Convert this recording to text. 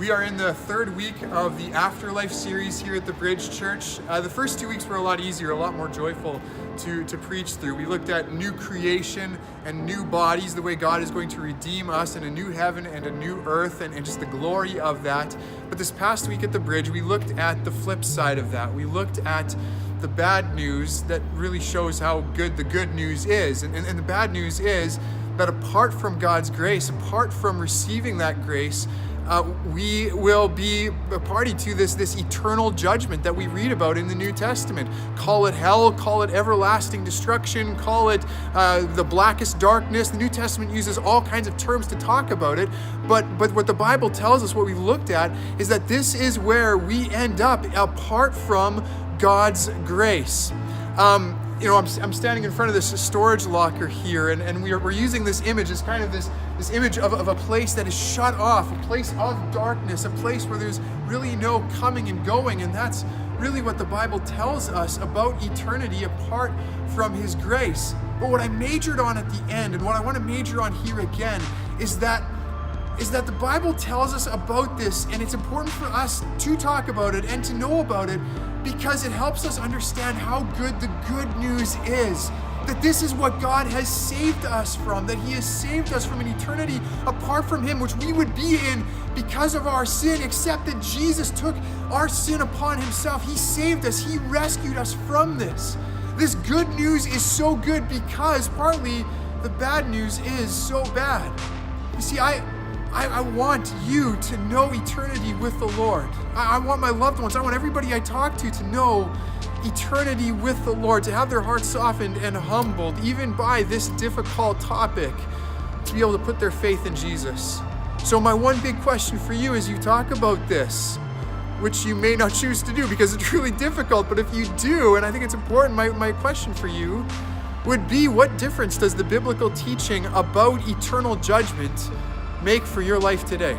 We are in the third week of the Afterlife series here at the Bridge Church. The first 2 weeks were a lot easier, a lot more joyful to preach through. We looked at new creation and new bodies, the way God is going to redeem us in a new heaven and a new earth, and just the glory of that. But this past week at the Bridge, we looked at the flip side of that. We looked at the bad news that really shows how good the good news is. And the bad news is that apart from God's grace, apart from receiving that grace, we will be a party to this eternal judgment that we read about in the New Testament. Call it hell, call it everlasting destruction, call it the blackest darkness. The New Testament uses all kinds of terms to talk about it, but what the Bible tells us, what we looked at, is that this is where we end up apart from God's grace. I'm standing in front of this storage locker here, and we're using this image as kind of this image of a place that is shut off, a place of darkness, a place where there's really no coming and going, and that's really what the Bible tells us about eternity apart from His grace. But what I majored on at the end, and what I want to major on here again, is that the Bible tells us about this, and it's important for us to talk about it and to know about it, because it helps us understand how good the good news is. That this is what God has saved us from, that He has saved us from an eternity apart from Him, which we would be in because of our sin, except that Jesus took our sin upon Himself. He saved us. He rescued us from this. This good news is so good because partly the bad news is so bad. You see, I want you to know eternity with the Lord. I want my loved ones, I want everybody I talk to know eternity with the Lord, to have their hearts softened and humbled, even by this difficult topic, to be able to put their faith in Jesus. So my one big question for you as you talk about this, which you may not choose to do because it's really difficult, but if you do, and I think it's important, my question for you would be, what difference does the biblical teaching about eternal judgment make for your life today?